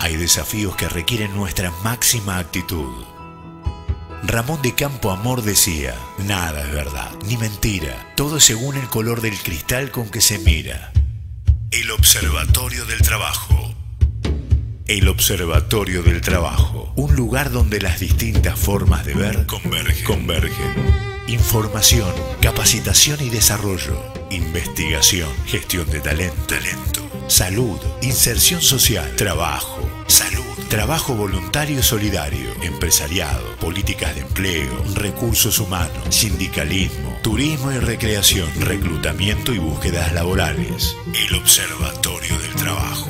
hay desafíos que requieren nuestra máxima actitud. Ramón de Campo Amor decía: nada es verdad, ni mentira, todo es según el color del cristal con que se mira. El Observatorio del Trabajo. El Observatorio del Trabajo, un lugar donde las distintas formas de ver convergen. Información, capacitación y desarrollo, investigación, gestión de talento, salud, inserción social, trabajo, salud, trabajo voluntario y solidario, empresariado, políticas de empleo, recursos humanos, sindicalismo, turismo y recreación, reclutamiento y búsquedas laborales. El Observatorio del Trabajo.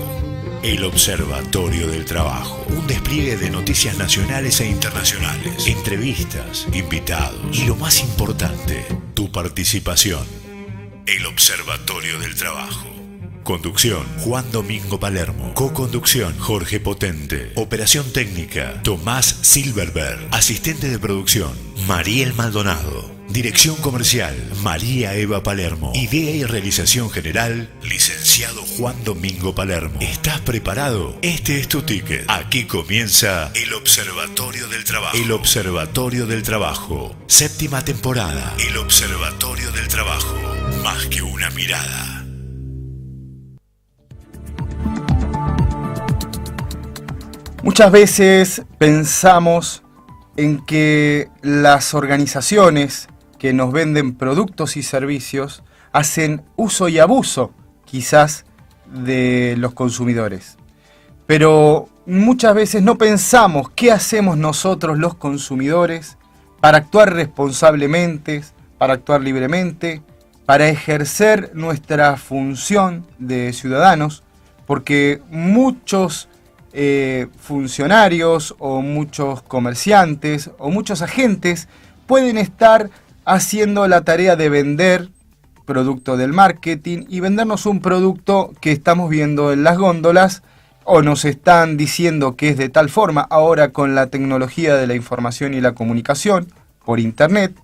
El Observatorio del Trabajo, un despliegue de noticias nacionales e internacionales, entrevistas, invitados y lo más importante, tu participación. El Observatorio del Trabajo. Conducción: Juan Domingo Palermo. Co-conducción: Jorge Potente. Operación técnica: Tomás Silverberg. Asistente de producción: Mariel Maldonado. Dirección comercial: María Eva Palermo. Idea y realización general: licenciado Juan Domingo Palermo. ¿Estás preparado? Este es tu ticket. Aquí comienza el Observatorio del Trabajo. El Observatorio del Trabajo. 7ª temporada. El Observatorio del Trabajo. Más que una mirada. Muchas veces pensamos en que las organizaciones que nos venden productos y servicios hacen uso y abuso, quizás, de los consumidores. Pero muchas veces no pensamos qué hacemos nosotros los consumidores para actuar responsablemente, para actuar libremente, para ejercer nuestra función de ciudadanos, porque muchos funcionarios o muchos comerciantes o muchos agentes pueden estar haciendo la tarea de vender producto del marketing y vendernos un producto que estamos viendo en las góndolas o nos están diciendo que es de tal forma ahora con la tecnología de la información y la comunicación por internet,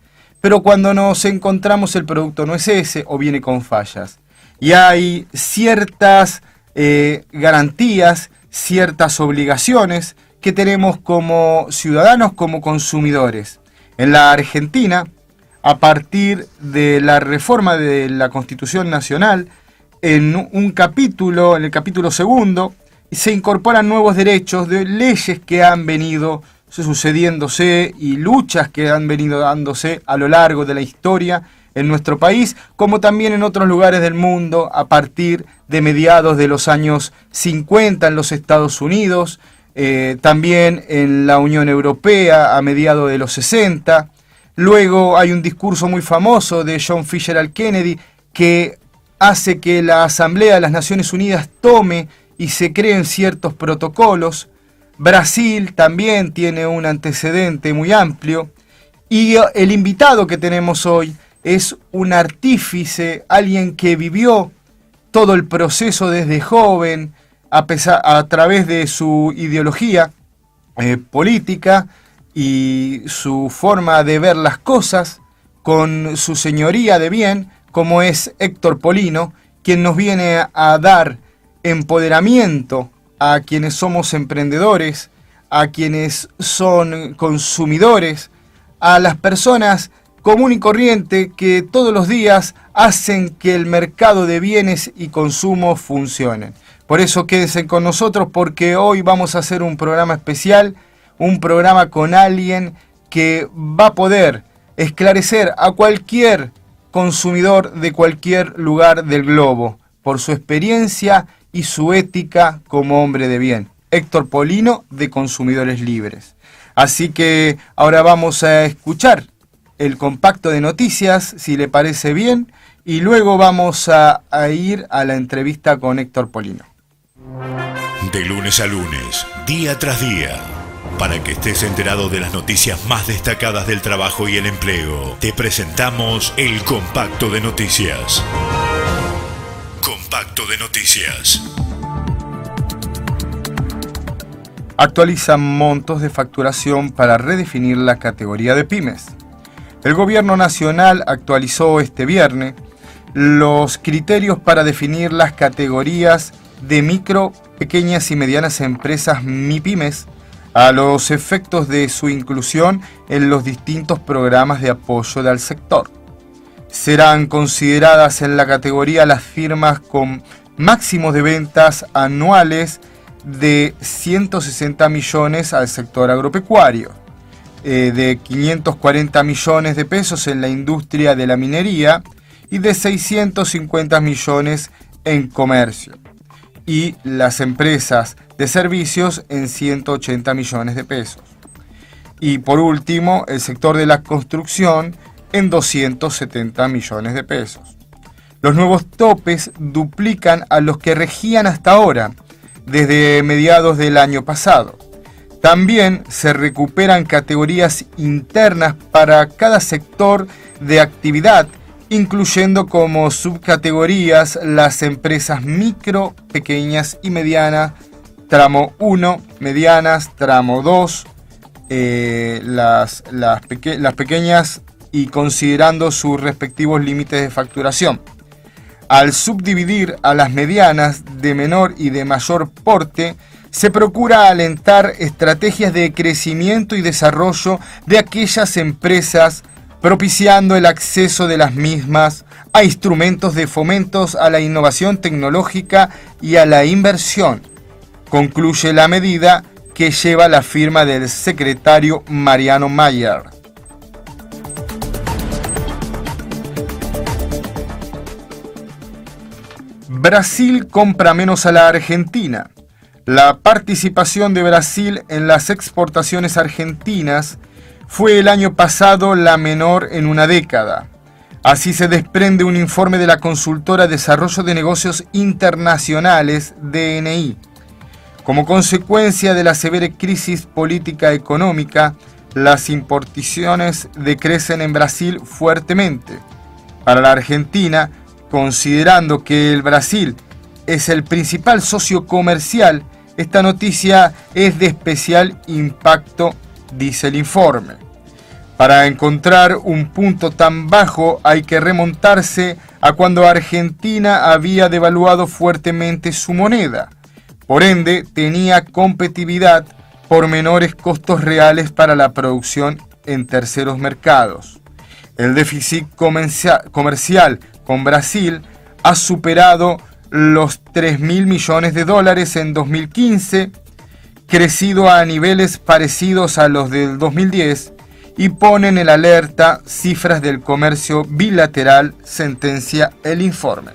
pero cuando nos encontramos el producto no es ese o viene con fallas. Y hay ciertas garantías, ciertas obligaciones que tenemos como ciudadanos, como consumidores. En la Argentina, a partir de la reforma de la Constitución Nacional, en el capítulo 2, se incorporan nuevos derechos de leyes que han venido sucediéndose y luchas que han venido dándose a lo largo de la historia en nuestro país, como también en otros lugares del mundo, a partir de mediados de los años 50 en los Estados Unidos, también en la Unión Europea a mediados de los 60. Luego hay un discurso muy famoso de John Fitzgerald Kennedy que hace que la Asamblea de las Naciones Unidas tome y se creen ciertos protocolos. Brasil también tiene un antecedente muy amplio. Y el invitado que tenemos hoy es un artífice, alguien que vivió todo el proceso desde joven, a través de su ideología política y su forma de ver las cosas, con su señoría de bien, como es Héctor Polino, quien nos viene a dar empoderamiento a quienes somos emprendedores, a quienes son consumidores, a las personas común y corriente que todos los días hacen que el mercado de bienes y consumo funcione. Por eso quédense con nosotros, porque hoy vamos a hacer un programa especial, un programa con alguien que va a poder esclarecer a cualquier consumidor de cualquier lugar del globo por su experiencia y su ética como hombre de bien. Héctor Polino, de Consumidores Libres. Así que ahora vamos a escuchar el compacto de noticias, si le parece bien, y luego vamos a ir a la entrevista con Héctor Polino. De lunes a lunes, día tras día, para que estés enterado de las noticias más destacadas del trabajo y el empleo, te presentamos el compacto de noticias. Compacto de noticias. Actualizan montos de facturación para redefinir la categoría de pymes. El Gobierno Nacional actualizó este viernes los criterios para definir las categorías de micro, pequeñas y medianas empresas MIPYMES a los efectos de su inclusión en los distintos programas de apoyo al sector. Serán consideradas en la categoría las firmas con máximos de ventas anuales de 160 millones al sector agropecuario, de 540 millones de pesos en la industria de la minería y de 650 millones en comercio, y las empresas de servicios en 180 millones de pesos. Y por último, el sector de la construcción en 270 millones de pesos. Los nuevos topes duplican a los que regían hasta ahora, desde mediados del año pasado. También se recuperan categorías internas para cada sector de actividad, incluyendo como subcategorías las empresas micro, pequeñas y medianas, tramo 1, medianas, tramo 2, las pequeñas y considerando sus respectivos límites de facturación. Al subdividir a las medianas de menor y de mayor porte, se procura alentar estrategias de crecimiento y desarrollo de aquellas empresas, propiciando el acceso de las mismas a instrumentos de fomentos a la innovación tecnológica y a la inversión. Concluye la medida que lleva la firma del secretario Mariano Mayer. Brasil compra menos a la Argentina. La participación de Brasil en las exportaciones argentinas fue el año pasado la menor en una década. Así se desprende un informe de la consultora Desarrollo de Negocios Internacionales, DNI. Como consecuencia de la severa crisis política económica, las importaciones decrecen en Brasil fuertemente. Para la Argentina, considerando que el Brasil es el principal socio comercial, esta noticia es de especial impacto, dice el informe. Para encontrar un punto tan bajo hay que remontarse a cuando Argentina había devaluado fuertemente su moneda. Por ende, tenía competitividad por menores costos reales para la producción en terceros mercados. El déficit comercial con Brasil ha superado los 3.000 millones de dólares en 2015, crecido a niveles parecidos a los del 2010 y ponen en alerta cifras del comercio bilateral, sentencia el informe.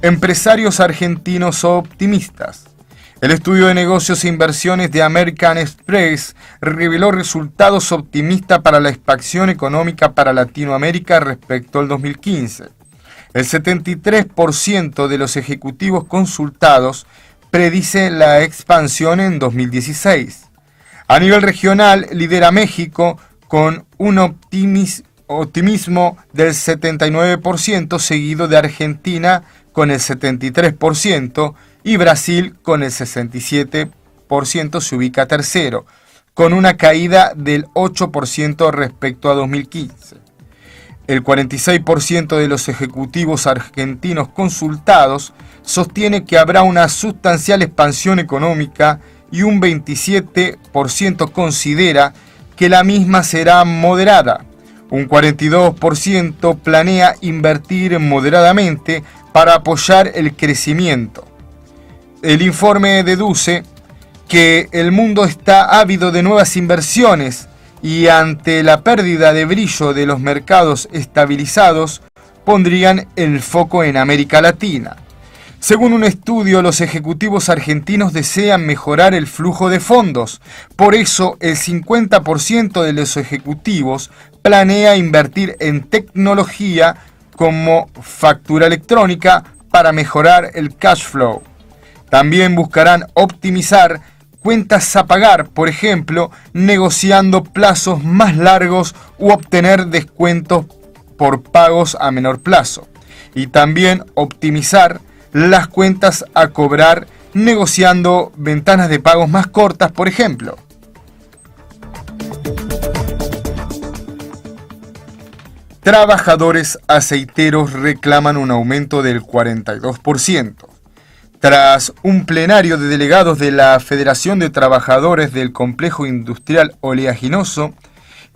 Empresarios argentinos optimistas. El estudio de negocios e inversiones de American Express reveló resultados optimistas para la expansión económica para Latinoamérica respecto al 2015. El 73% de los ejecutivos consultados predice la expansión en 2016. A nivel regional, lidera México con un optimismo del 79%, seguido de Argentina con el 73%, y Brasil con el 67% se ubica tercero, con una caída del 8% respecto a 2015. El 46% de los ejecutivos argentinos consultados sostiene que habrá una sustancial expansión económica y un 27% considera que la misma será moderada. Un 42% planea invertir moderadamente para apoyar el crecimiento. El informe deduce que el mundo está ávido de nuevas inversiones y ante la pérdida de brillo de los mercados estabilizados, pondrían el foco en América Latina. Según un estudio, los ejecutivos argentinos desean mejorar el flujo de fondos. Por eso, el 50% de los ejecutivos planea invertir en tecnología como factura electrónica para mejorar el cash flow. También buscarán optimizar cuentas a pagar, por ejemplo, negociando plazos más largos u obtener descuentos por pagos a menor plazo. Y también optimizar las cuentas a cobrar negociando ventanas de pagos más cortas, por ejemplo. Trabajadores aceiteros reclaman un aumento del 42%. Tras un plenario de delegados de la Federación de Trabajadores del Complejo Industrial Oleaginoso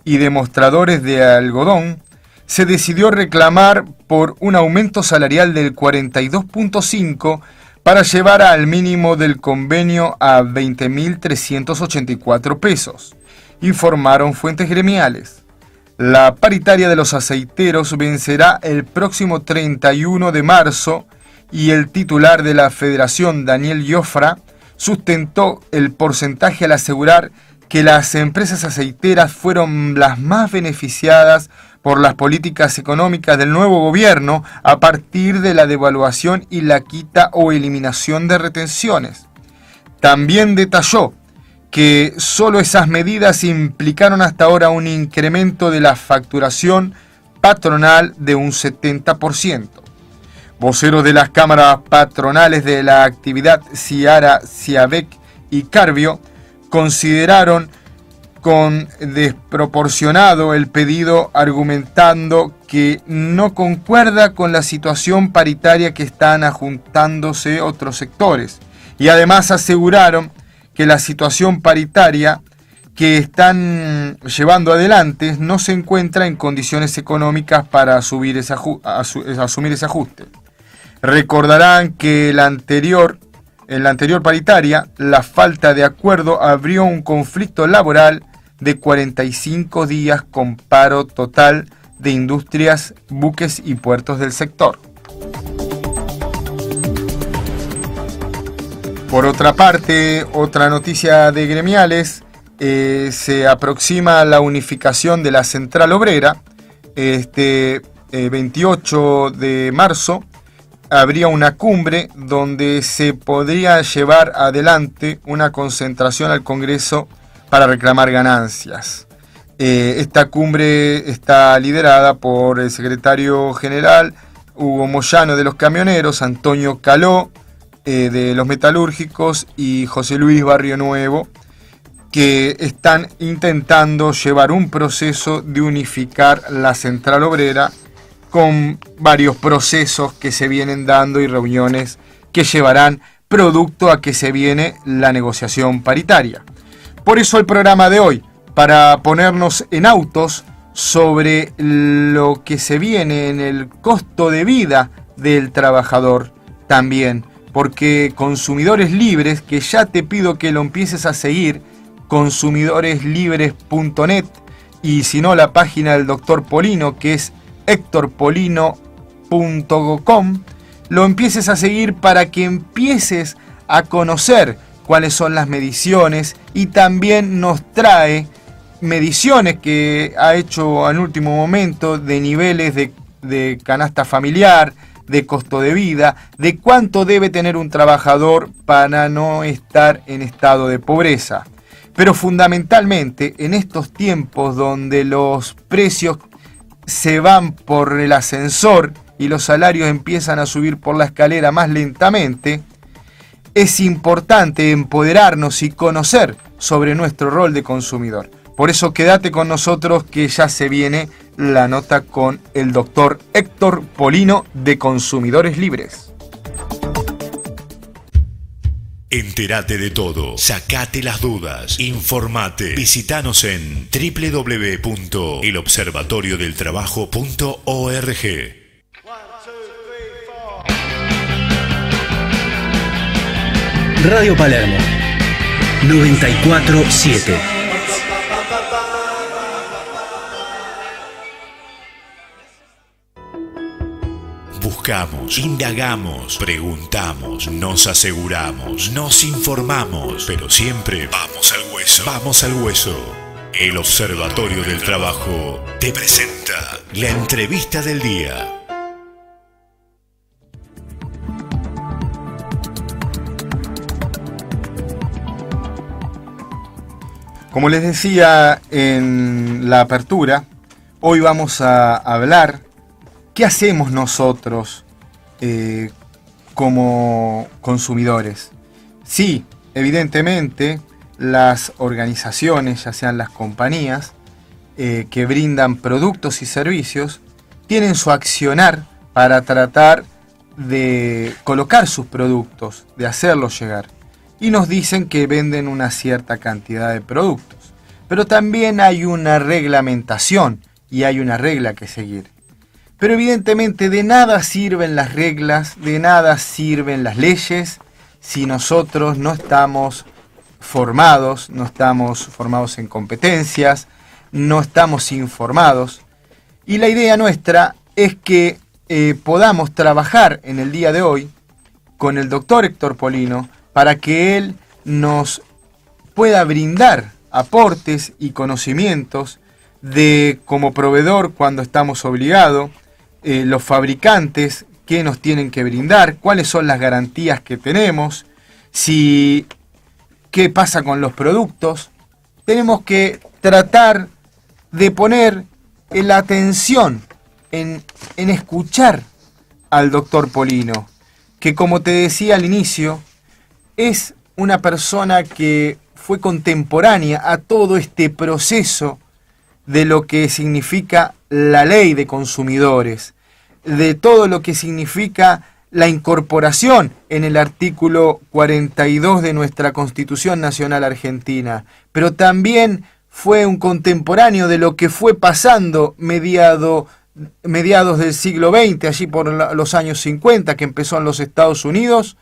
y Demostradores de Algodón, se decidió reclamar por un aumento salarial del 42.5% para llevar al mínimo del convenio a 20.384 pesos, informaron fuentes gremiales. La paritaria de los aceiteros vencerá el próximo 31 de marzo y el titular de la Federación, Daniel Jofra, sustentó el porcentaje al asegurar que las empresas aceiteras fueron las más beneficiadas por las políticas económicas del nuevo gobierno a partir de la devaluación y la quita o eliminación de retenciones. También detalló que solo esas medidas implicaron hasta ahora un incremento de la facturación patronal de un 70%. Voceros de las cámaras patronales de la actividad Ciara, Ciabec y Carvio consideraron con desproporcionado el pedido, argumentando que no concuerda con la situación paritaria que están ajustándose otros sectores, y además aseguraron que la situación paritaria que están llevando adelante no se encuentra en condiciones económicas para asumir ese ajuste. Recordarán que en la anterior paritaria, la falta de acuerdo abrió un conflicto laboral de 45 días con paro total de industrias, buques y puertos del sector. Por otra parte, otra noticia de gremiales, se aproxima la unificación de la Central Obrera. 28 de marzo habría una cumbre donde se podría llevar adelante una concentración al Congreso para reclamar ganancias. Esta cumbre está liderada por el secretario general Hugo Moyano de los camioneros, Antonio Caló de los metalúrgicos y José Luis Barrio Nuevo, que están intentando llevar un proceso de unificar la Central Obrera con varios procesos que se vienen dando y reuniones que llevarán producto a que se viene la negociación paritaria. Por eso el programa de hoy, para ponernos en autos sobre lo que se viene en el costo de vida del trabajador también, porque Consumidores Libres, que ya te pido que lo empieces a seguir, consumidoreslibres.net, y si no la página del doctor Polino, que es hectorpolino.com, lo empieces a seguir para que empieces a conocer cuáles son las mediciones, y también nos trae mediciones que ha hecho en último momento de niveles de canasta familiar, de costo de vida, de cuánto debe tener un trabajador para no estar en estado de pobreza. Pero fundamentalmente en estos tiempos donde los precios se van por el ascensor y los salarios empiezan a subir por la escalera más lentamente, es importante empoderarnos y conocer sobre nuestro rol de consumidor. Por eso quédate con nosotros, que ya se viene la nota con el doctor Héctor Polino de Consumidores Libres. Entérate de todo, sacate las dudas, informate, visitanos en www.elobservatoriodeltrabajo.org. Radio Palermo 94.7. Buscamos, indagamos, preguntamos, nos aseguramos, nos informamos, pero siempre vamos al hueso. Vamos al hueso. El Observatorio del Trabajo te presenta la entrevista del día. Como les decía en la apertura, hoy vamos a hablar qué hacemos nosotros como consumidores. Sí, evidentemente las organizaciones, ya sean las compañías que brindan productos y servicios, tienen su accionar para tratar de colocar sus productos, de hacerlos llegar. Y nos dicen que venden una cierta cantidad de productos. Pero también hay una reglamentación y hay una regla que seguir. Pero evidentemente de nada sirven las reglas, de nada sirven las leyes, si nosotros no estamos formados en competencias, no estamos informados. Y la idea nuestra es que podamos trabajar en el día de hoy con el doctor Héctor Polino para que él nos pueda brindar aportes y conocimientos de como proveedor cuando estamos obligados, los fabricantes qué nos tienen que brindar, cuáles son las garantías que tenemos, qué pasa con los productos. Tenemos que tratar de poner la atención en escuchar al doctor Polino, que como te decía al inicio, es una persona que fue contemporánea a todo este proceso de lo que significa la ley de consumidores, de todo lo que significa la incorporación en el artículo 42 de nuestra Constitución Nacional Argentina, pero también fue un contemporáneo de lo que fue pasando mediados del siglo XX, allí por los años 50, que empezó en los Estados Unidos,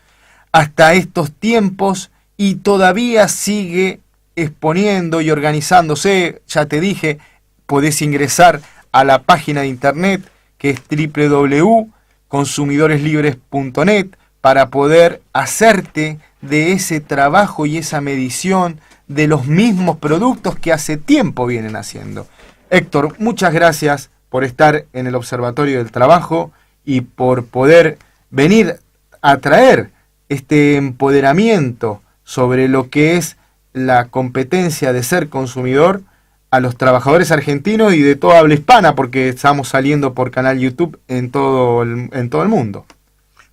hasta estos tiempos, y todavía sigue exponiendo y organizándose. Ya te dije, podés ingresar a la página de internet que es www.consumidoreslibres.net para poder hacerte de ese trabajo y esa medición de los mismos productos que hace tiempo vienen haciendo. Héctor, muchas gracias por estar en el Observatorio del Trabajo y por poder venir a traer este empoderamiento sobre lo que es la competencia de ser consumidor a los trabajadores argentinos y de toda habla hispana, porque estamos saliendo por canal YouTube en todo el mundo.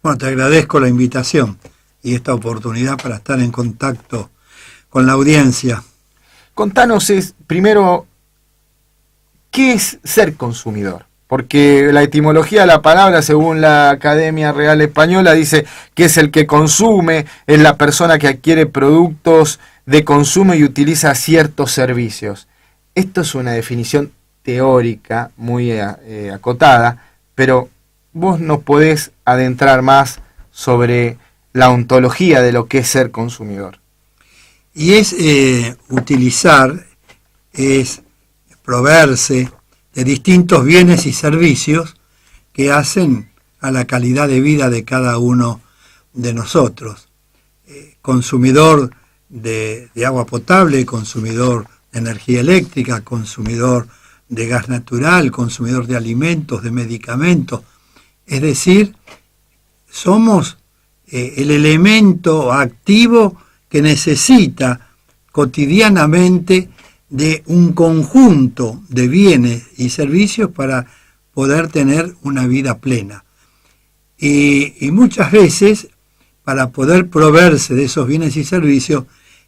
Bueno, te agradezco la invitación y esta oportunidad para estar en contacto con la audiencia. Contanos primero, ¿qué es ser consumidor? Porque la etimología de la palabra, según la Academia Real Española, dice que es el que consume, es la persona que adquiere productos de consumo y utiliza ciertos servicios. Esto es una definición teórica muy acotada, pero vos nos podés adentrar más sobre la ontología de lo que es ser consumidor. Y es utilizar, es proveerse de distintos bienes y servicios que hacen a la calidad de vida de cada uno de nosotros. Consumidor de agua potable, consumidor de energía eléctrica, consumidor de gas natural, consumidor de alimentos, de medicamentos. Es decir, somos el elemento activo que necesita cotidianamente de un conjunto de bienes y servicios para poder tener una vida plena. Y muchas veces, para poder proveerse de esos bienes y servicios,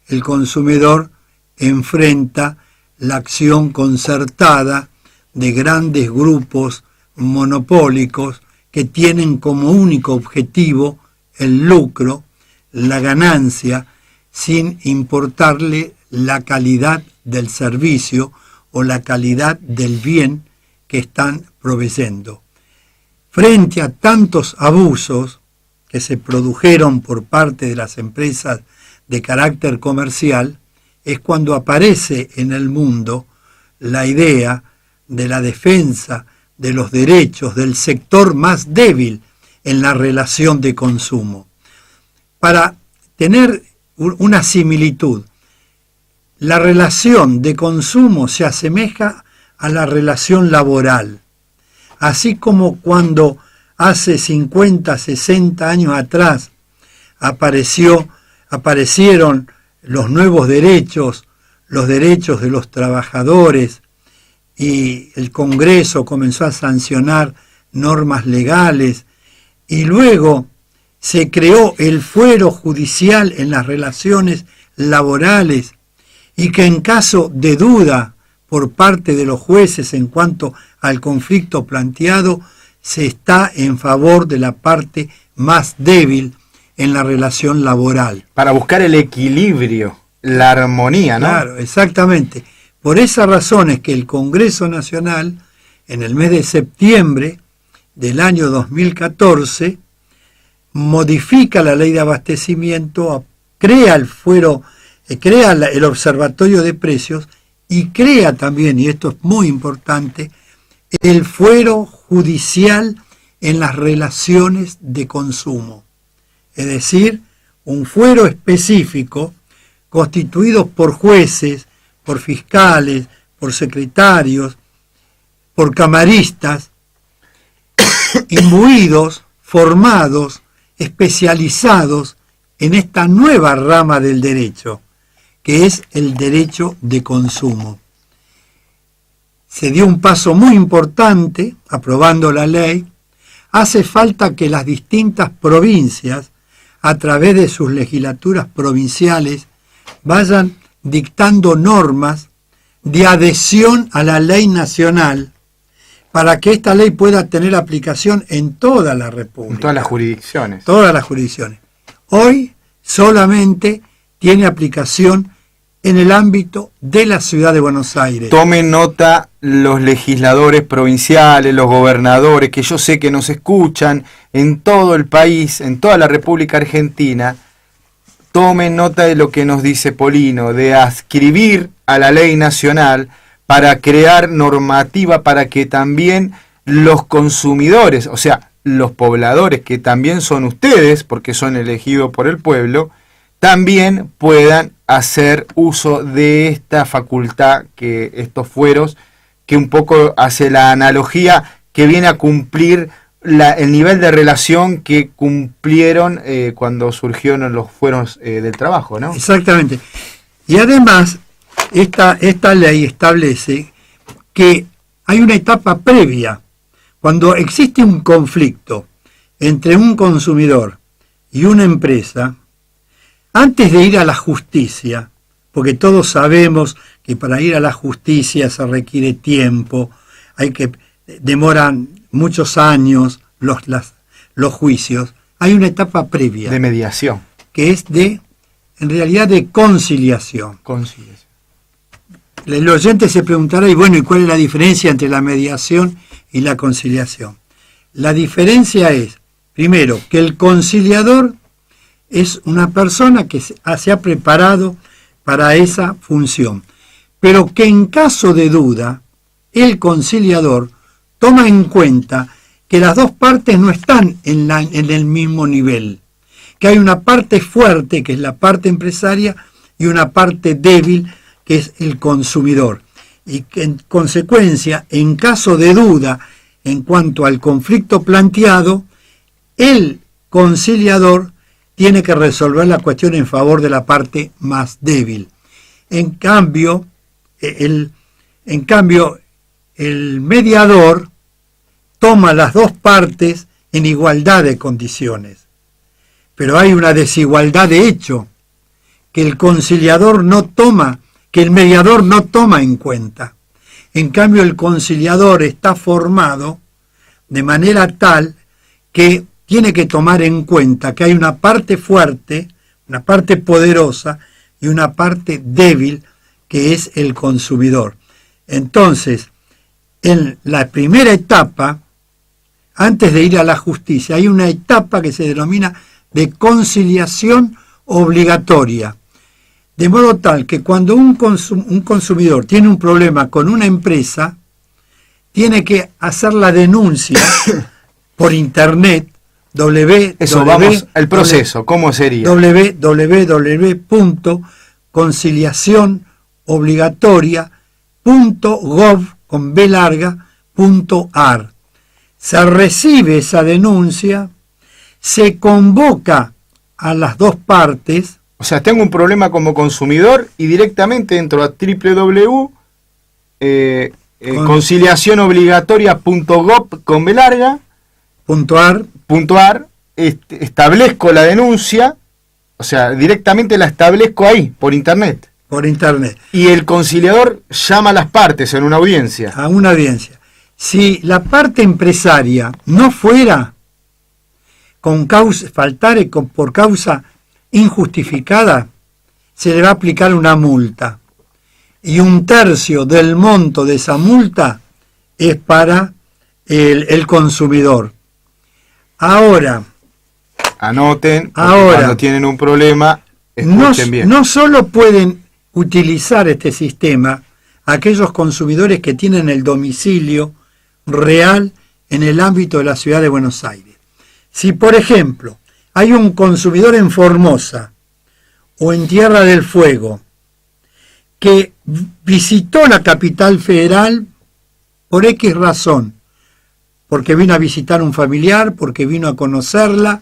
el consumidor enfrenta la acción concertada de grandes grupos monopólicos que tienen como único objetivo el lucro, la ganancia, sin importarle la calidad del servicio o la calidad del bien que están proveyendo. Frente a tantos abusos que se produjeron por parte de las empresas de carácter comercial, es cuando aparece en el mundo la idea de la defensa de los derechos del sector más débil en la relación de consumo. Para tener una similitud, la relación de consumo se asemeja a la relación laboral. Así como cuando hace 50, 60 años atrás aparecieron los nuevos derechos, los derechos de los trabajadores, y el Congreso comenzó a sancionar normas legales, y luego se creó el fuero judicial en las relaciones laborales, y que en caso de duda por parte de los jueces en cuanto al conflicto planteado, se está en favor de la parte más débil en la relación laboral. Para buscar el equilibrio, la armonía, ¿no? Claro, exactamente. Por esa razón es que el Congreso Nacional, en el mes de septiembre del año 2014, modifica la ley de abastecimiento, crea el fuero, crea el observatorio de precios y crea también, y esto es muy importante, el fuero judicial en las relaciones de consumo. Es decir, un fuero específico constituido por jueces, por fiscales, por secretarios, por camaristas, imbuidos, formados, especializados en esta nueva rama del derecho, que es el derecho de consumo. Se dio un paso muy importante aprobando la ley. Hace falta que las distintas provincias, a través de sus legislaturas provinciales, vayan dictando normas de adhesión a la ley nacional para que esta ley pueda tener aplicación en toda la República. En todas las jurisdicciones. Todas las jurisdicciones. Hoy solamente tiene aplicación en el ámbito de la ciudad de Buenos Aires. Tomen nota los legisladores provinciales, los gobernadores, que yo sé que nos escuchan en todo el país, en toda la República Argentina. Tomen nota de lo que nos dice Polino, de adscribir a la ley nacional para crear normativa para que también los consumidores, o sea, los pobladores, que también son ustedes, porque son elegidos por el pueblo, también puedan hacer uso de esta facultad, que estos fueros, que un poco hace la analogía que viene a cumplir el nivel de relación que cumplieron cuando surgieron los fueros del trabajo, ¿no? Exactamente. Y además, esta ley establece que hay una etapa previa. Cuando existe un conflicto entre un consumidor y una empresa, antes de ir a la justicia, porque todos sabemos que para ir a la justicia se requiere tiempo, demoran muchos años los juicios, hay una etapa previa. De mediación. Que es en realidad de conciliación. Conciliación. El oyente se preguntará, ¿y cuál es la diferencia entre la mediación y la conciliación? La diferencia es, primero, que el conciliador es una persona que se ha preparado para esa función, pero que en caso de duda, el conciliador toma en cuenta que las dos partes no están en el mismo nivel, que hay una parte fuerte, que es la parte empresaria, y una parte débil, que es el consumidor, y que en consecuencia, en caso de duda en cuanto al conflicto planteado, el conciliador tiene que resolver la cuestión en favor de la parte más débil. En cambio, el mediador toma las dos partes en igualdad de condiciones. Pero hay una desigualdad de hecho que el mediador no toma en cuenta. En cambio, el conciliador está formado de manera tal que tiene que tomar en cuenta que hay una parte fuerte, una parte poderosa y una parte débil, que es el consumidor. Entonces, en la primera etapa, antes de ir a la justicia, hay una etapa que se denomina de conciliación obligatoria. De modo tal que cuando un consumidor tiene un problema con una empresa, tiene que hacer la denuncia por internet. Vamos al proceso, ¿cómo sería? www.conciliacionobligatoria.gov.ar. Se recibe esa denuncia, se convoca a las dos partes. O sea, tengo un problema como consumidor y directamente entro a conciliacionobligatoria.gov.ar, establezco la denuncia, o sea, directamente la establezco ahí, por internet. Por internet. Y el conciliador llama a las partes en una audiencia. A una audiencia. Si la parte empresaria no fuera por causa injustificada, se le va a aplicar una multa. Y 1/3 del monto de esa multa es para el consumidor. Ahora, anoten, cuando tienen un problema, escuchen bien. No solo pueden utilizar este sistema aquellos consumidores que tienen el domicilio real en el ámbito de la ciudad de Buenos Aires. Si, por ejemplo, hay un consumidor en Formosa o en Tierra del Fuego que visitó la capital federal por X razón, porque vino a visitar un familiar, porque vino a conocerla,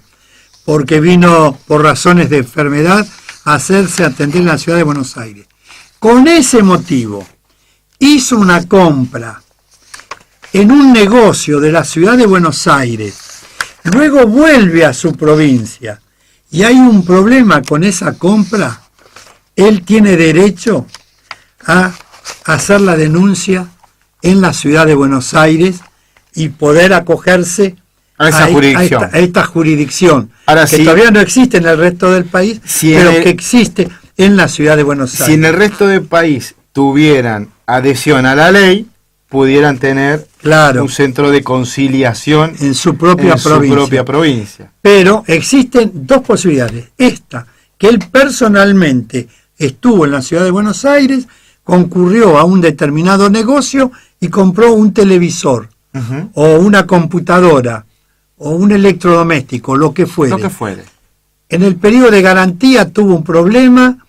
porque vino por razones de enfermedad a hacerse atender en la ciudad de Buenos Aires. Con ese motivo, hizo una compra en un negocio de la ciudad de Buenos Aires, luego vuelve a su provincia y hay un problema con esa compra, él tiene derecho a hacer la denuncia en la ciudad de Buenos Aires y poder acogerse a esta jurisdicción. Ahora, que todavía no existe en el resto del país, pero que existe en la ciudad de Buenos Aires. Si en el resto del país tuvieran adhesión a la ley, pudieran tener un centro de conciliación en su propia provincia. Pero existen dos posibilidades. Esta, que él personalmente estuvo en la ciudad de Buenos Aires, concurrió a un determinado negocio y compró un televisor, o una computadora, o un electrodoméstico, lo que fuere. En el periodo de garantía tuvo un problema,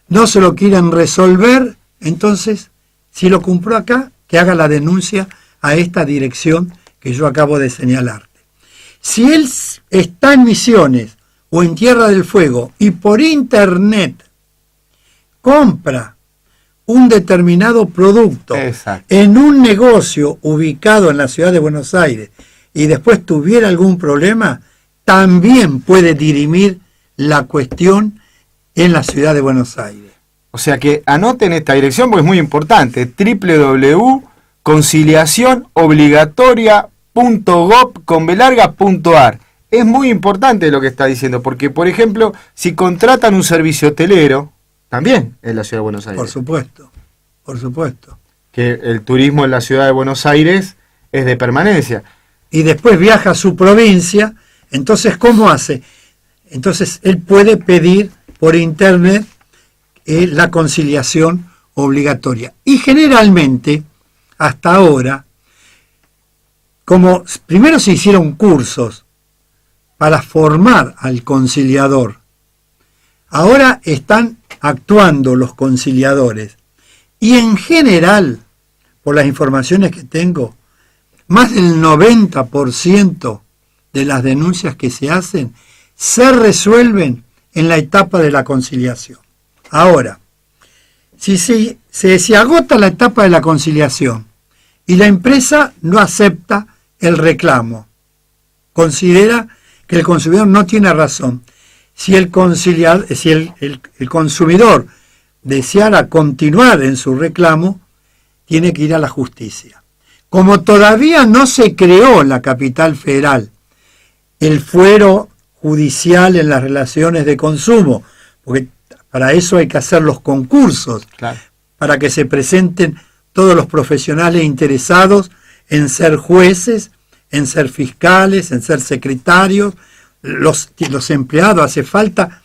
no se lo quieren resolver, entonces, si lo compró acá, que haga la denuncia a esta dirección que yo acabo de señalarte. Si él está en Misiones o en Tierra del Fuego y por internet compra un determinado producto en un negocio ubicado en la ciudad de Buenos Aires y después tuviera algún problema, también puede dirimir la cuestión en la ciudad de Buenos Aires. O sea que anoten esta dirección porque es muy importante, www.conciliacionobligatoria.gov.ar. Es muy importante lo que está diciendo, porque por ejemplo, si contratan un servicio hotelero, también en la ciudad de Buenos Aires. Por supuesto. Que el turismo en la ciudad de Buenos Aires es de permanencia. Y después viaja a su provincia, entonces ¿cómo hace? Entonces él puede pedir por internet la conciliación obligatoria. Y generalmente, hasta ahora, como primero se hicieron cursos para formar al conciliador, ahora están actuando los conciliadores. Y en general, por las informaciones que tengo, más del 90% de las denuncias que se hacen se resuelven en la etapa de la conciliación. Ahora, si se agota la etapa de la conciliación y la empresa no acepta el reclamo, considera que el consumidor no tiene razón. Si el consumidor deseara continuar en su reclamo, tiene que ir a la justicia. Como todavía no se creó en la capital federal el fuero judicial en las relaciones de consumo, porque para eso hay que hacer los concursos, para que se presenten todos los profesionales interesados en ser jueces, en ser fiscales, en ser secretarios, los empleados. Hace falta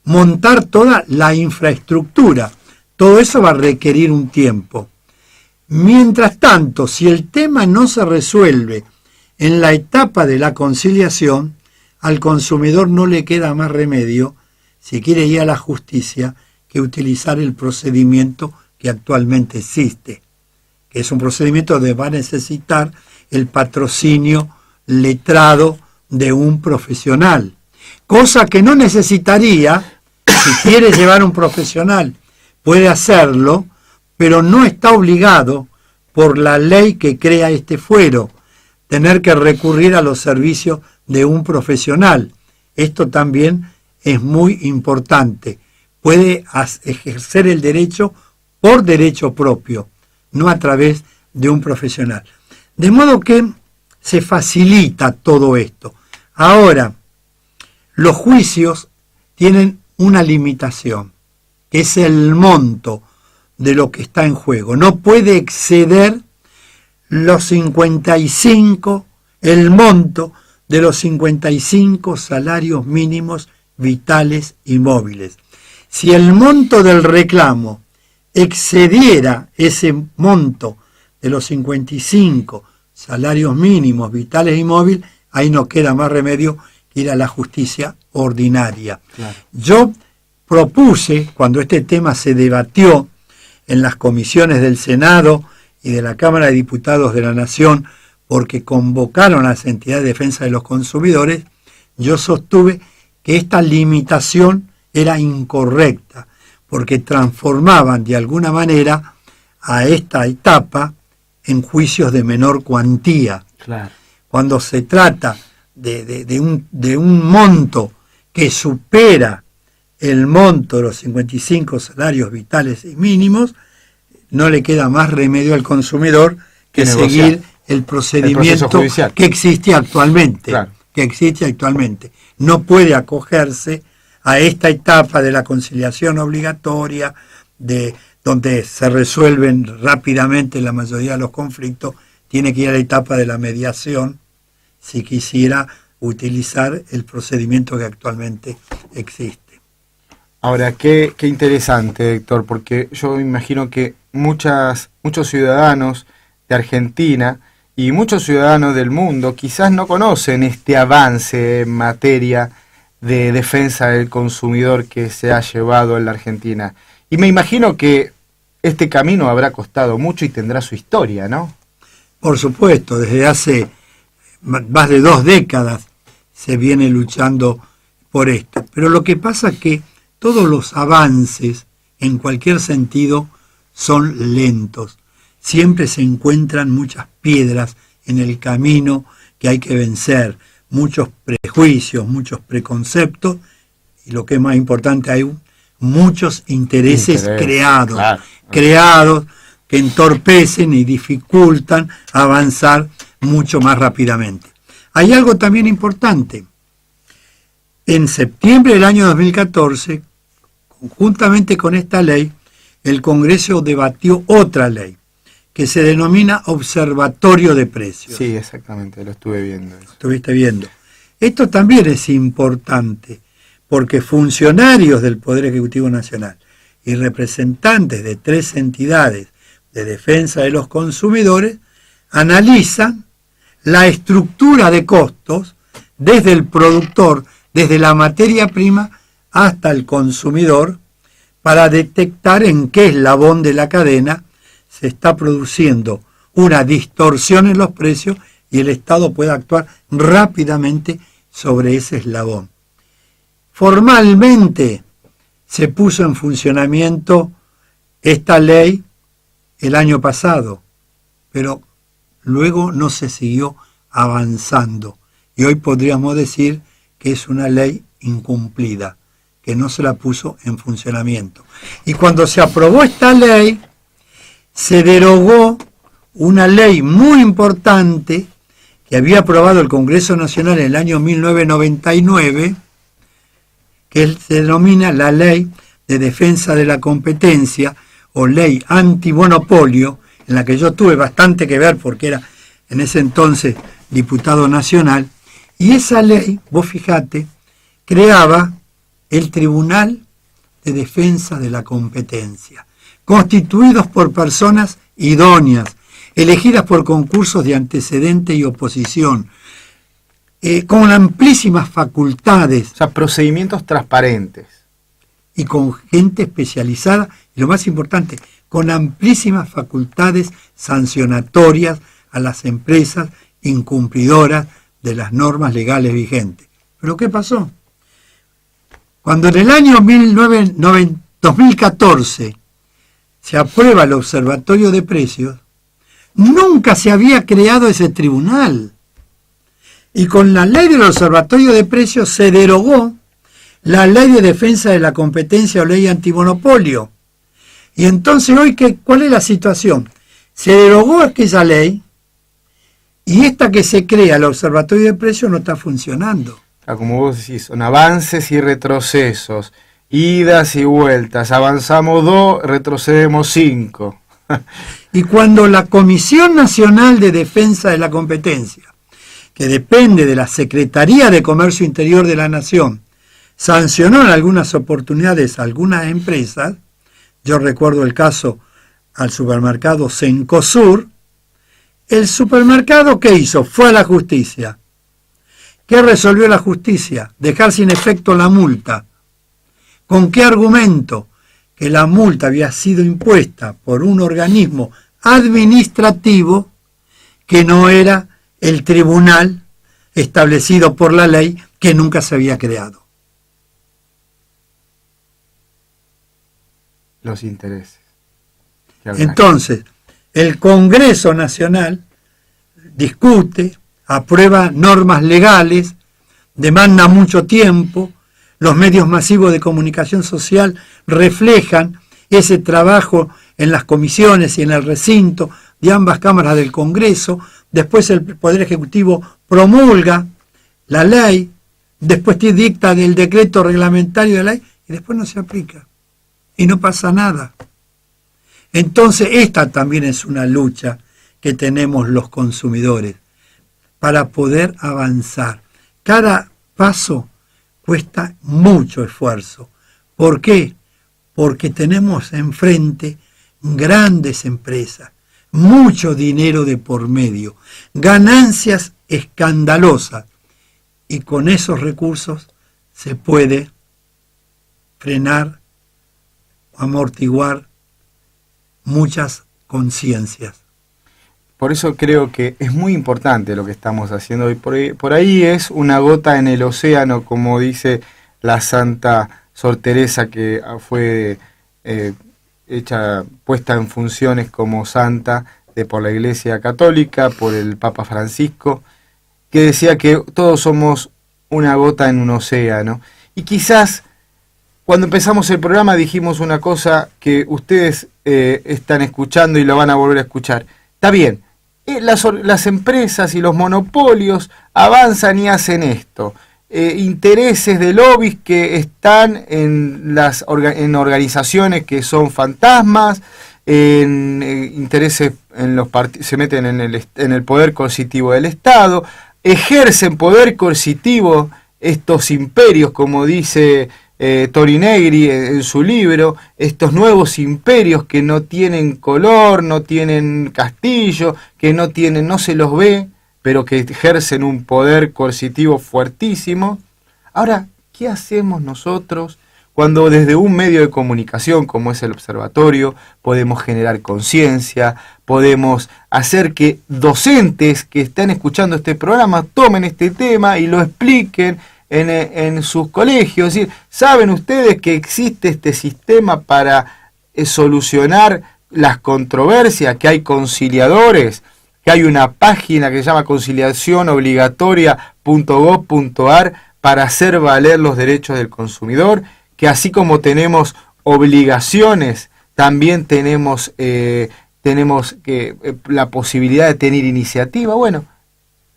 montar toda la infraestructura. Todo eso va a requerir un tiempo. Mientras tanto, si el tema no se resuelve en la etapa de la conciliación, al consumidor no le queda más remedio, si quiere ir a la justicia, que utilizar el procedimiento que actualmente existe, que es un procedimiento donde va a necesitar el patrocinio letrado de un profesional, cosa que no necesitaría si quiere llevar un profesional. Puede hacerlo, pero no está obligado por la ley que crea este fuero, tener que recurrir a los servicios de un profesional. Esto también es muy importante. Puede ejercer el derecho por derecho propio, no a través de un profesional. De modo que se facilita todo esto. Ahora, los juicios tienen una limitación, que es el monto de lo que está en juego. No puede exceder los 55, el monto de los 55 salarios mínimos vitales y móviles. Si el monto del reclamo excediera ese monto de los 55 salarios mínimos vitales y móviles, ahí no queda más remedio que ir a la justicia ordinaria. Claro. Yo propuse, cuando este tema se debatió en las comisiones del Senado y de la Cámara de Diputados de la Nación, porque convocaron a las entidades de defensa de los consumidores, yo sostuve que esta limitación era incorrecta, porque transformaban de alguna manera a esta etapa en juicios de menor cuantía. Claro. Cuando se trata de un monto que supera el monto de los 55 salarios vitales y mínimos, no le queda más remedio al consumidor que seguir el procedimiento que existe actualmente. Claro. Que existe actualmente. No puede acogerse a esta etapa de la conciliación obligatoria, donde se resuelven rápidamente la mayoría de los conflictos. Tiene que ir a la etapa de la mediación si quisiera utilizar el procedimiento que actualmente existe. Ahora, qué interesante, Héctor, porque yo imagino que muchos ciudadanos de Argentina y muchos ciudadanos del mundo quizás no conocen este avance en materia de defensa del consumidor que se ha llevado en la Argentina. Y me imagino que este camino habrá costado mucho y tendrá su historia, ¿no? Por supuesto, desde hace más de 2 décadas se viene luchando por esto. Pero lo que pasa es que todos los avances, en cualquier sentido, son lentos. Siempre se encuentran muchas piedras en el camino que hay que vencer, muchos prejuicios, muchos preconceptos, y lo que es más importante, hay muchos intereses creados que entorpecen y dificultan avanzar mucho más rápidamente. Hay algo también importante. En septiembre del año 2014, conjuntamente con esta ley, el Congreso debatió otra ley, que se denomina Observatorio de Precios. Sí, exactamente, lo estuve viendo. Lo estuviste viendo. Esto también es importante, porque funcionarios del Poder Ejecutivo Nacional y representantes de 3 entidades de defensa de los consumidores analizan la estructura de costos desde el productor, desde la materia prima hasta el consumidor, para detectar en qué eslabón de la cadena se está produciendo una distorsión en los precios y el Estado puede actuar rápidamente sobre ese eslabón. Formalmente se puso en funcionamiento esta ley el año pasado, pero luego no se siguió avanzando y hoy podríamos decir que es una ley incumplida, que no se la puso en funcionamiento. Y cuando se aprobó esta ley, se derogó una ley muy importante que había aprobado el Congreso Nacional en el año 1999, que se denomina la Ley de Defensa de la Competencia o Ley Antimonopolio, en la que yo tuve bastante que ver porque era en ese entonces diputado nacional, y esa ley, vos fijate, creaba el Tribunal de Defensa de la Competencia, constituidos por personas idóneas, elegidas por concursos de antecedente y oposición, con amplísimas facultades. O sea, procedimientos transparentes. Y con gente especializada, y lo más importante, con amplísimas facultades sancionatorias a las empresas incumplidoras de las normas legales vigentes. ¿Pero qué pasó? Cuando en el año 2014 se aprueba el Observatorio de Precios, nunca se había creado ese tribunal. Y con la ley del Observatorio de Precios se derogó la Ley de Defensa de la Competencia o Ley Antimonopolio. Y entonces hoy, ¿cuál es la situación? Se derogó aquella ley Y esta que se crea, el Observatorio de Precios, no está funcionando. Como vos decís, son avances y retrocesos, idas y vueltas, avanzamos 2, retrocedemos 5. Y cuando la Comisión Nacional de Defensa de la Competencia, que depende de la Secretaría de Comercio Interior de la Nación, sancionó en algunas oportunidades a algunas empresas, yo recuerdo el caso al supermercado Cencosur, el supermercado, ¿qué hizo? Fue a la justicia. ¿Qué resolvió la justicia? Dejar sin efecto la multa. ¿Con qué argumento? Que la multa había sido impuesta por un organismo administrativo que no era el tribunal establecido por la ley, que nunca se había creado. Los intereses. Entonces, el Congreso Nacional discute, aprueba normas legales, demanda mucho tiempo, los medios masivos de comunicación social reflejan ese trabajo en las comisiones y en el recinto de ambas cámaras del Congreso, después el Poder Ejecutivo promulga la ley, después dicta el decreto reglamentario de la ley y después no se aplica y no pasa nada. Entonces esta también es una lucha que tenemos los consumidores para poder avanzar. Cada paso cuesta mucho esfuerzo. ¿Por qué? Porque tenemos enfrente grandes empresas, mucho dinero de por medio, ganancias escandalosas, y con esos recursos se puede frenar, amortiguar muchas conciencias. Por eso creo que es muy importante lo que estamos haciendo, y por ahí es una gota en el océano, como dice la Santa Sor Teresa, que fue puesta en funciones como santa por la Iglesia Católica, por el Papa Francisco, que decía que todos somos una gota en un océano. Y quizás cuando empezamos el programa dijimos una cosa que ustedes están escuchando y lo van a volver a escuchar. Está bien, las empresas y los monopolios avanzan y hacen esto. Intereses de lobbies que están en organizaciones que son fantasmas, intereses se meten en el poder coercitivo del Estado, ejercen poder coercitivo estos imperios, como dice Torinegri en su libro, estos nuevos imperios que no tienen color, no tienen castillo, que no se los ve, pero que ejercen un poder coercitivo fuertísimo. Ahora, ¿qué hacemos nosotros cuando desde un medio de comunicación como es el Observatorio podemos generar conciencia, podemos hacer que docentes que están escuchando este programa tomen este tema y lo expliquen en sus colegios? Es decir, ¿saben ustedes que existe este sistema para solucionar las controversias, que hay conciliadores, que hay una página que se llama conciliacionobligatoria.gov.ar para hacer valer los derechos del consumidor, que así como tenemos obligaciones, también tenemos la posibilidad de tener iniciativa? Bueno,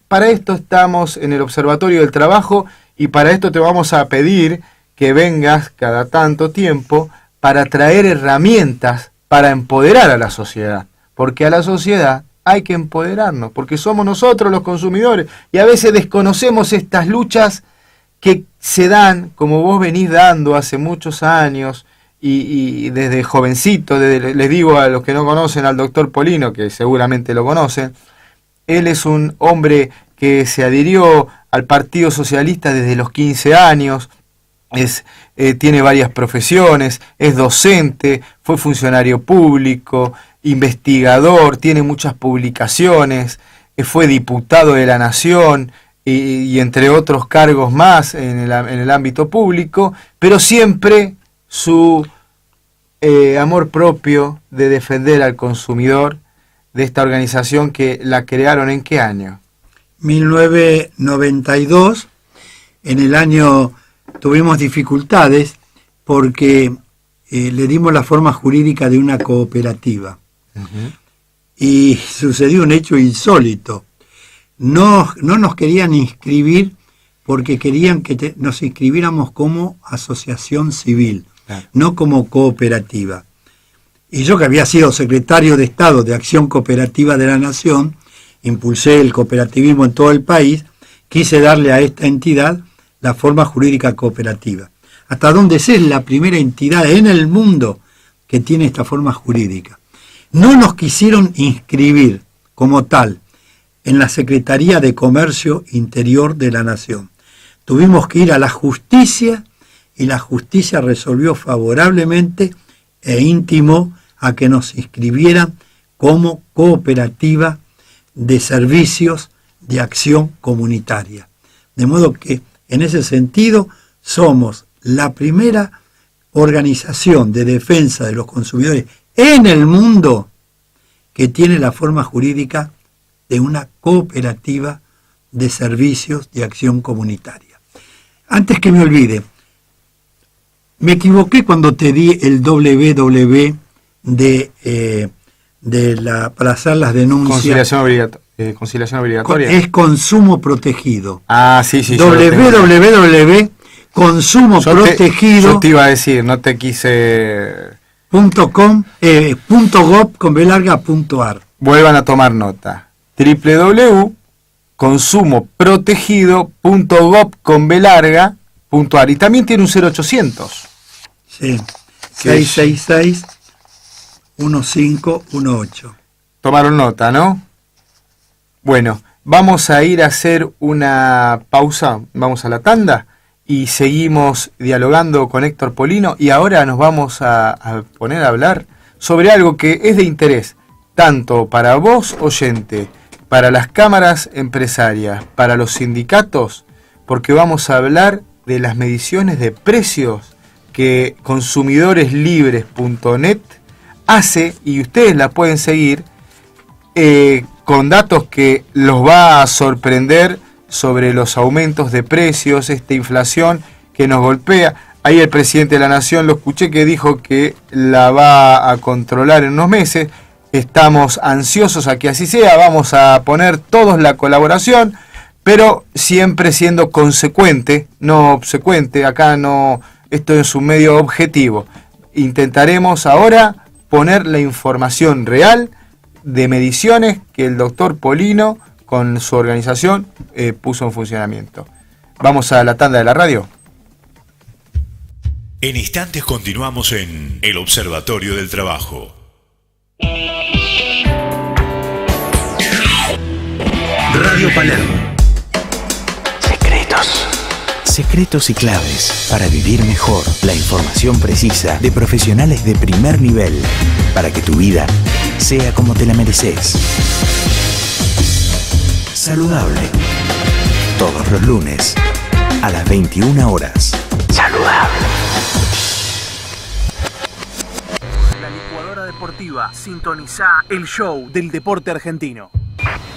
para esto estamos en el Observatorio del Trabajo y para esto te vamos a pedir que vengas cada tanto tiempo para traer herramientas para empoderar a la sociedad, porque a la sociedad hay que empoderarnos, porque somos nosotros los consumidores y a veces desconocemos estas luchas que se dan, como vos venís dando hace muchos años y desde jovencito. Les digo a los que no conocen al doctor Polino, que seguramente lo conocen, él es un hombre que se adhirió al Partido Socialista desde los 15 años, tiene varias profesiones, es docente, fue funcionario público, investigador, tiene muchas publicaciones, fue diputado de la Nación y entre otros cargos más en el ámbito público, pero siempre su amor propio de defender al consumidor, de esta organización que la crearon ¿en qué año? 1992. En el año tuvimos dificultades porque le dimos la forma jurídica de una cooperativa. Y sucedió un hecho insólito. no nos querían inscribir porque querían que nos inscribiéramos como asociación civil, claro, no como cooperativa. Y yo, que había sido secretario de Estado de Acción Cooperativa de la Nación, impulsé el cooperativismo en todo el país, quise darle a esta entidad la forma jurídica cooperativa. Hasta donde es la primera entidad en el mundo que tiene esta forma jurídica. No nos quisieron inscribir como tal en la Secretaría de Comercio Interior de la Nación. Tuvimos que ir a la justicia y la justicia resolvió favorablemente e intimó a que nos inscribieran como cooperativa de servicios de acción comunitaria. De modo que, en ese sentido, somos la primera organización de defensa de los consumidores en el mundo que tiene la forma jurídica de una cooperativa de servicios de acción comunitaria. Antes que me olvide, me equivoqué cuando te di el www para hacer las denuncias. Conciliación obligatoria. Es consumo protegido. Ah, sí. Consumo protegido. Yo te iba a decir, no te quise. .gov.ar. Vuelvan a tomar nota. www.consumoprotegido.gov.ar. Y también tiene un 0800. Sí. 666-1518. Tomaron nota, ¿no? Bueno, vamos a ir a hacer una pausa, vamos a la tanda y seguimos dialogando con Héctor Polino, y ahora nos vamos a poner a hablar sobre algo que es de interés, tanto para vos, oyente, para las cámaras empresarias, para los sindicatos, porque vamos a hablar de las mediciones de precios que consumidoreslibres.net hace, y ustedes la pueden seguir con datos que los va a sorprender sobre los aumentos de precios, esta inflación que nos golpea. Ahí el presidente de la Nación, lo escuché, que dijo que la va a controlar en unos meses. Estamos ansiosos a que así sea, vamos a poner todos la colaboración, pero siempre siendo consecuente, no obsecuente. Acá no, esto es un medio objetivo. Intentaremos ahora poner la información real de mediciones que el doctor Polino con su organización puso en funcionamiento. Vamos a la tanda de la radio. En instantes continuamos en El Observatorio del Trabajo. Radio Palermo. Secretos y claves para vivir mejor. La información precisa de profesionales de primer nivel para que tu vida sea como te la mereces. Saludable. Todos los lunes a las 21 horas. Saludable. La licuadora deportiva. Sintoniza el show del deporte argentino.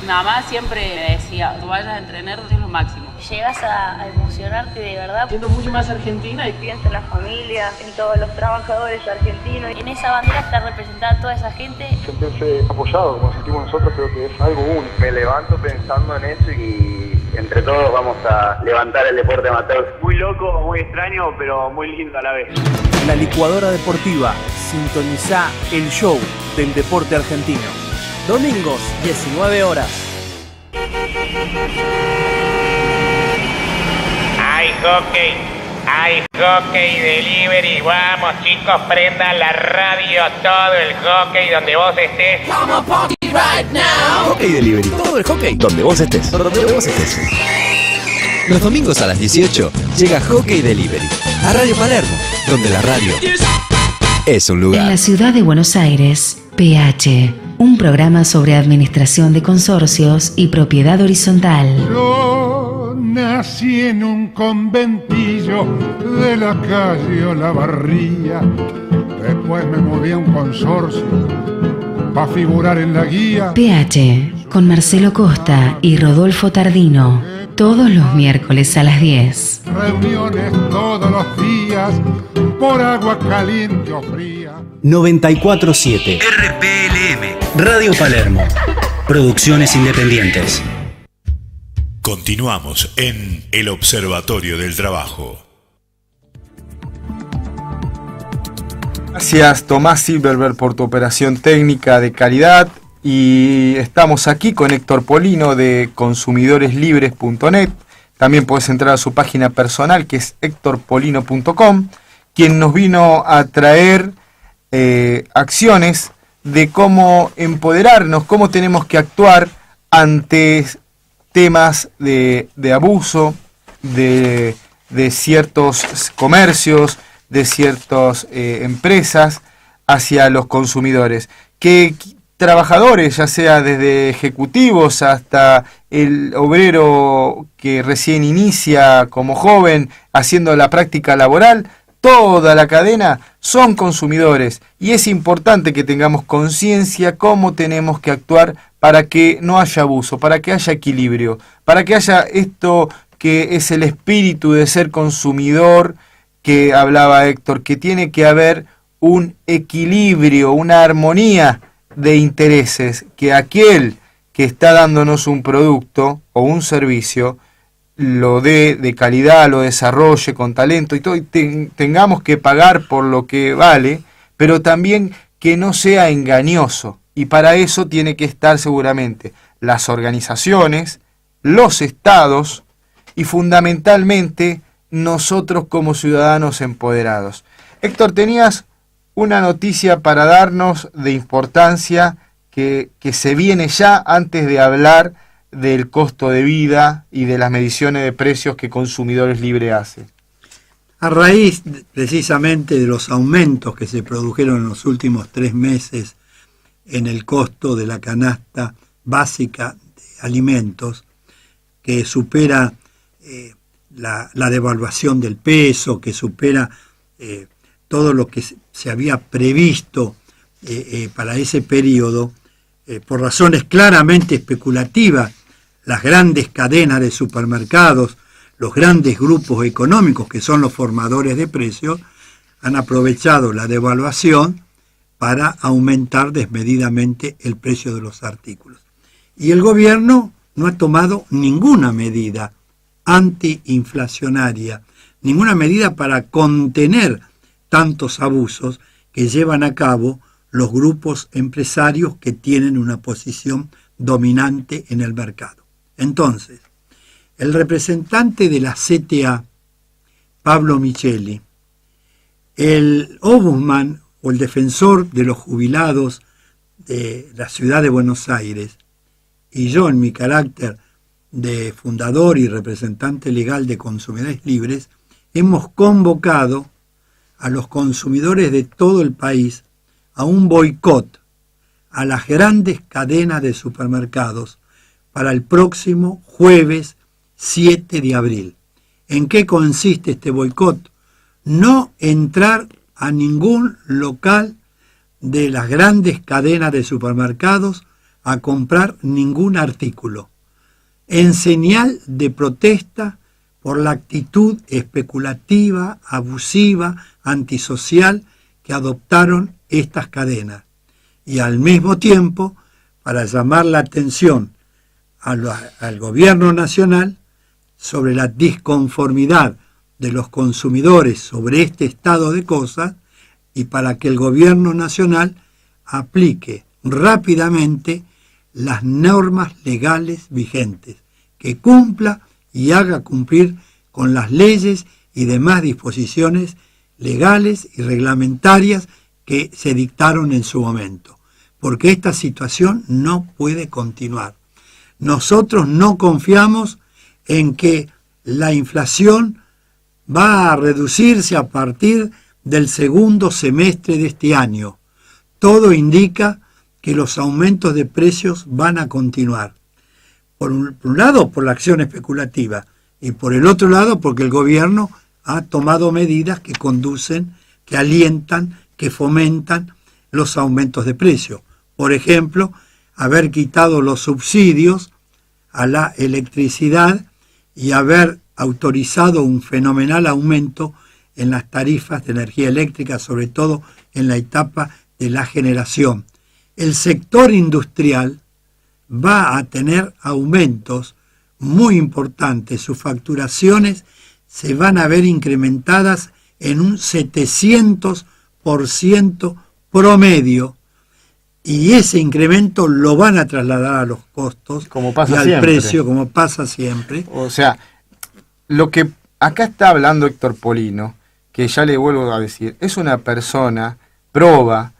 Mi mamá siempre me decía, tú vayas a entrenar, es lo máximo. Llegas a emocionarte de verdad. Siendo mucho más argentina y piensa en la familia, en todos los trabajadores argentinos. En esa bandera está representada toda esa gente. Sentirse apoyado, como sentimos nosotros, creo que es algo único. Me levanto pensando en eso y entre todos vamos a levantar el deporte amateur. Muy loco, muy extraño, pero muy lindo a la vez. La licuadora deportiva. Sintoniza el show del deporte argentino. Domingos, 19 horas. Hay hockey delivery. Vamos, chicos, prendan la radio, todo el hockey donde vos estés. Hockey Delivery. Todo el hockey donde vos estés. Los domingos a las 18 llega Hockey Delivery a Radio Palermo, donde la radio es un lugar. En la ciudad de Buenos Aires, PH, un programa sobre administración de consorcios y propiedad horizontal. Yo nací en un conventillo de la calle Olavarría. Después me moví a un consorcio para figurar en la guía. PH, con Marcelo Costa y Rodolfo Tardino, todos los miércoles a las 10. Reuniones todos los días, por agua caliente o fría. 94.7 RPLM, Radio Palermo. Producciones independientes. Continuamos en el Observatorio del Trabajo. Gracias Tomás Silverberg por tu operación técnica de calidad, y estamos aquí con Héctor Polino de consumidoreslibres.net. También puedes entrar a su página personal, que es hectorpolino.com, quien nos vino a traer acciones de cómo empoderarnos, cómo tenemos que actuar ante temas de abuso de ciertos comercios, de ciertas empresas hacia los consumidores. Que trabajadores, ya sea desde ejecutivos hasta el obrero que recién inicia como joven haciendo la práctica laboral, toda la cadena son consumidores, y es importante que tengamos conciencia cómo tenemos que actuar para que no haya abuso, para que haya equilibrio, para que haya esto que es el espíritu de ser consumidor que hablaba Héctor, que tiene que haber un equilibrio, una armonía de intereses, que aquel que está dándonos un producto o un servicio lo dé de calidad, lo desarrolle con talento y todo, y tengamos que pagar por lo que vale, pero también que no sea engañoso. Y para eso tiene que estar seguramente las organizaciones, los estados y fundamentalmente nosotros como ciudadanos empoderados. Héctor, tenías una noticia para darnos de importancia que se viene ya antes de hablar del costo de vida y de las mediciones de precios que Consumidores Libre hace. A raíz precisamente de los aumentos que se produjeron en los últimos 3 meses en el costo de la canasta básica de alimentos, que supera la devaluación del peso, que supera todo lo que se había previsto para ese periodo, por razones claramente especulativas. Las grandes cadenas de supermercados, los grandes grupos económicos que son los formadores de precios, han aprovechado la devaluación para aumentar desmedidamente el precio de los artículos. Y el gobierno no ha tomado ninguna medida antiinflacionaria, ninguna medida para contener tantos abusos que llevan a cabo los grupos empresarios que tienen una posición dominante en el mercado. Entonces, el representante de la CTA, Pablo Micheli, el ombudsman o el defensor de los jubilados de la ciudad de Buenos Aires, y yo en mi carácter de fundador y representante legal de Consumidores Libres, hemos convocado a los consumidores de todo el país a un boicot a las grandes cadenas de supermercados para el próximo jueves 7 de abril. ¿En qué consiste este boicot? No entrar a ningún local de las grandes cadenas de supermercados a comprar ningún artículo, en señal de protesta por la actitud especulativa, abusiva, antisocial que adoptaron estas cadenas, y al mismo tiempo para llamar la atención al gobierno nacional sobre la disconformidad de los consumidores sobre este estado de cosas, y para que el gobierno nacional aplique rápidamente las normas legales vigentes, que cumpla y haga cumplir con las leyes y demás disposiciones legales y reglamentarias que se dictaron en su momento, porque esta situación no puede continuar. Nosotros no confiamos en que la inflación va a reducirse a partir del segundo semestre de este año. Todo indica que los aumentos de precios van a continuar. Por un lado, por la acción especulativa, y por el otro lado, porque el gobierno ha tomado medidas que conducen, que alientan, que fomentan los aumentos de precios. Por ejemplo, haber quitado los subsidios a la electricidad y haber autorizado un fenomenal aumento en las tarifas de energía eléctrica, sobre todo en la etapa de la generación. El sector industrial va a tener aumentos muy importante, sus facturaciones se van a ver incrementadas en un 700% promedio, y ese incremento lo van a trasladar a los costos como pasa y al siempre. precio, como pasa siempre. O sea, lo que acá está hablando Héctor Polino, que ya le vuelvo a decir, es una persona proba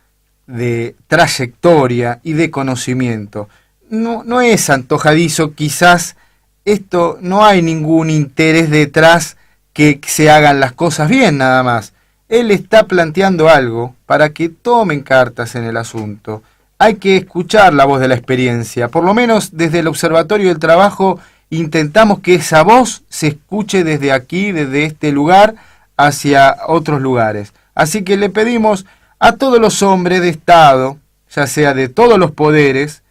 de trayectoria y de conocimiento. No es antojadizo, quizás esto no hay ningún interés detrás que se hagan las cosas bien nada más. Él está planteando algo para que tomen cartas en el asunto. Hay que escuchar la voz de la experiencia. Por lo menos desde el Observatorio del Trabajo intentamos que esa voz se escuche desde aquí, desde este lugar, hacia otros lugares. Así que le pedimos a todos los hombres de Estado, ya sea de todos los poderes,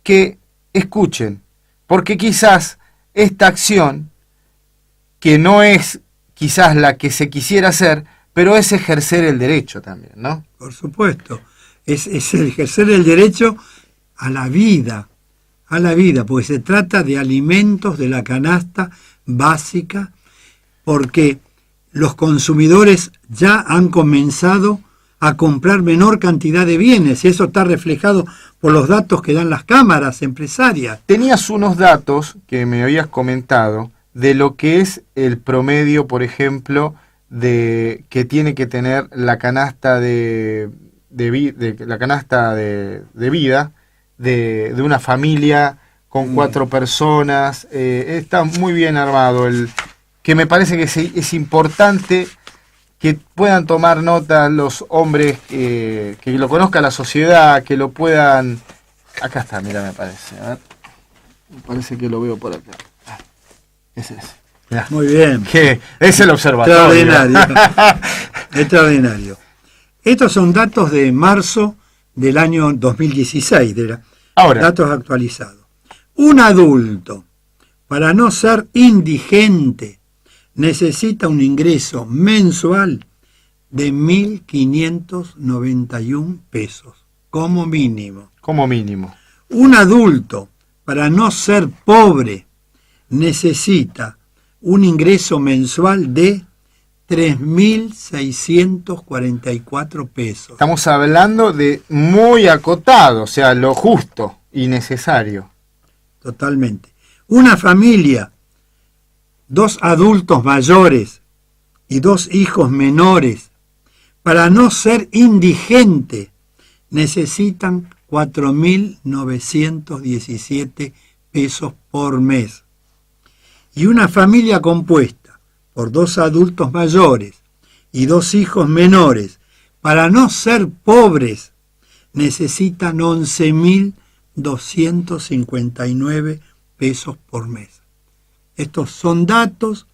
que escuchen. Porque quizás esta acción, que no es quizás la que se quisiera hacer, pero es ejercer el derecho también, ¿no? Por supuesto, es ejercer el derecho a la vida, porque se trata de alimentos de la canasta básica, porque los consumidores ya han comenzado a comprar menor cantidad de bienes, y eso está reflejado por los datos que dan las cámaras empresarias. Tenías unos datos que me habías comentado de lo que es el promedio, por ejemplo, de que tiene que tener la canasta de vida de una familia con 4 personas. Está muy bien armado, que me parece que es importante que puedan tomar nota los hombres, que lo conozca la sociedad, que lo puedan... Acá está, mira, me parece. A ver. Me parece que lo veo por acá. Ese es. Mirá. Muy bien. Que es el observatorio. Extraordinario. Extraordinario. Estos son datos de marzo del año 2016, Ahora, datos actualizados. Un adulto, para no ser indigente, necesita un ingreso mensual de 1.591 pesos, como mínimo. Como mínimo. Un adulto, para no ser pobre, necesita un ingreso mensual de 3.644 pesos. Estamos hablando de muy acotado, o sea, lo justo y necesario. Totalmente. Una familia, 2 adultos mayores y 2 hijos menores, para no ser indigente, necesitan 4.917 pesos por mes. Y una familia compuesta por 2 adultos mayores y 2 hijos menores, para no ser pobres, necesitan 11.259 pesos por mes. Estos son datos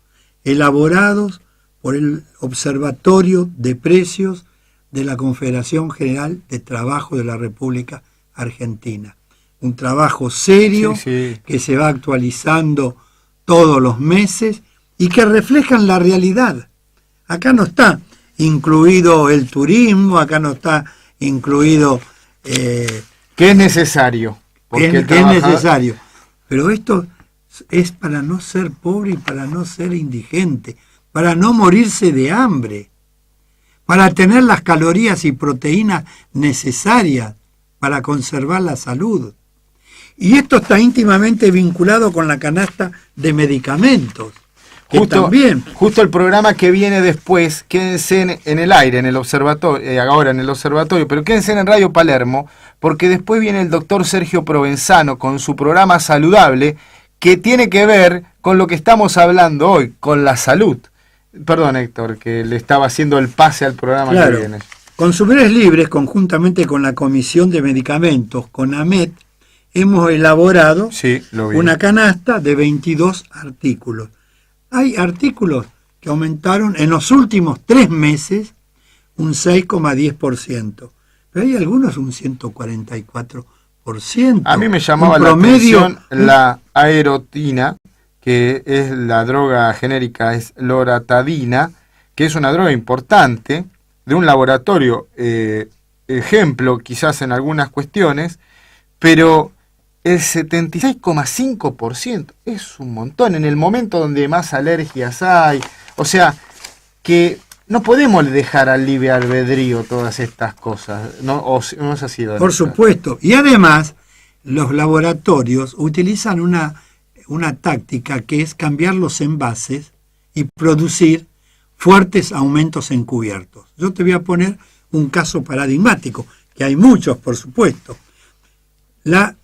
elaborados por el Observatorio de Precios de la Confederación General de Trabajo de la República Argentina. Un trabajo serio, que se va actualizando todos los meses y que reflejan la realidad. Acá no está incluido el turismo, acá no está incluido... que es necesario. Que es necesario. Pero esto es para no ser pobre y para no ser indigente, para no morirse de hambre, para tener las calorías y proteínas necesarias para conservar la salud. Y esto está íntimamente vinculado con la canasta de medicamentos. Justo el programa que viene después, quédense en el aire, en el observatorio, ahora en el observatorio, pero quédense en Radio Palermo, porque después viene el doctor Sergio Provenzano con su programa Saludable, que tiene que ver con lo que estamos hablando hoy, con la salud. Perdón, Héctor, que le estaba haciendo el pase al programa que viene. Consumidores Libres, conjuntamente con la Comisión de Medicamentos, con AMET, hemos elaborado una canasta de 22 artículos. Hay artículos que aumentaron en los últimos 3 meses un 6,10%, pero hay algunos un 144%. A mí me llamaba la atención la aerotina, que es la droga genérica, es loratadina, que es una droga importante, de un laboratorio ejemplo quizás en algunas cuestiones, pero el 76,5%. Es un montón en el momento donde más alergias hay. O sea, que no podemos dejar al libre albedrío todas estas cosas. ¿No es así, don Por Héctor? supuesto. Y además, los laboratorios utilizan una táctica que es cambiar los envases y producir fuertes aumentos encubiertos. Yo te voy a poner un caso paradigmático, que hay muchos, por supuesto. La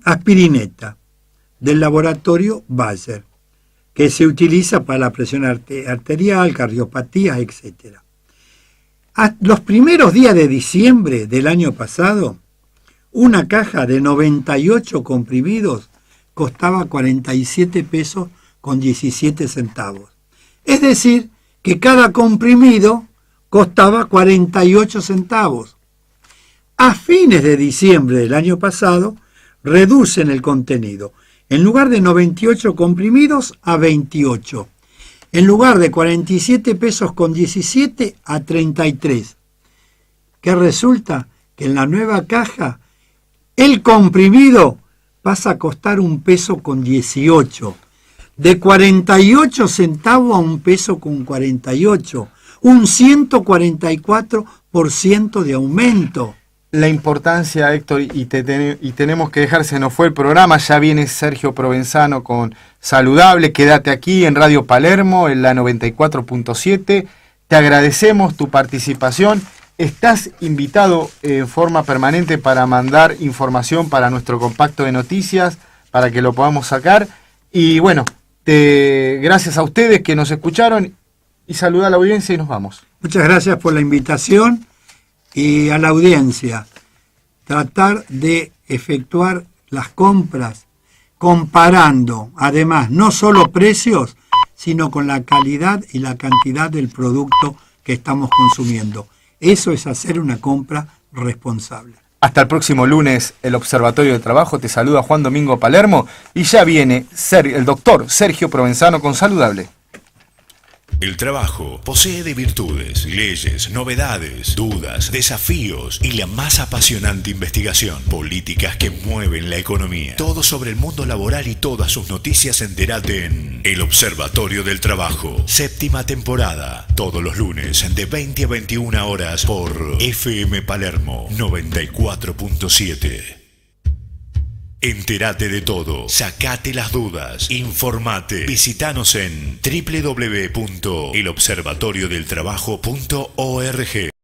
aspirineta del laboratorio Bayer, que se utiliza para la presión arterial, cardiopatías, etc. Los primeros días de diciembre del año pasado, una caja de 98 comprimidos costaba 47 pesos con 17 centavos. Es decir, que cada comprimido costaba 48 centavos. A fines de diciembre del año pasado, reducen el contenido. En lugar de 98 comprimidos, a 28. En lugar de 47 pesos con 17, a 33. ¿Qué resulta? Que en la nueva caja, el comprimido pasa a costar 1 peso con 18. De 48 centavos a 1 peso con 48. Un 144% de aumento. La importancia, Héctor, y tenemos que dejar, se nos fue el programa, ya viene Sergio Provenzano con Saludable, quédate aquí en Radio Palermo, en la 94.7, te agradecemos tu participación, estás invitado en forma permanente para mandar información para nuestro compacto de noticias, para que lo podamos sacar, y bueno, gracias a ustedes que nos escucharon, y saluda a la audiencia y nos vamos. Muchas gracias por la invitación. Y a la audiencia, tratar de efectuar las compras comparando, además, no solo precios, sino con la calidad y la cantidad del producto que estamos consumiendo. Eso es hacer una compra responsable. Hasta el próximo lunes, el Observatorio de Trabajo. Te saluda Juan Domingo Palermo y ya viene el doctor Sergio Provenzano con Saludable. El trabajo posee de virtudes, leyes, novedades, dudas, desafíos y la más apasionante investigación. Políticas que mueven la economía. Todo sobre el mundo laboral y todas sus noticias enterate en El Observatorio del Trabajo. 7ª temporada. Todos los lunes de 20 a 21 horas por FM Palermo 94.7. Entérate de todo, sacate las dudas, informate, visitanos en www.elobservatoriodeltrabajo.org.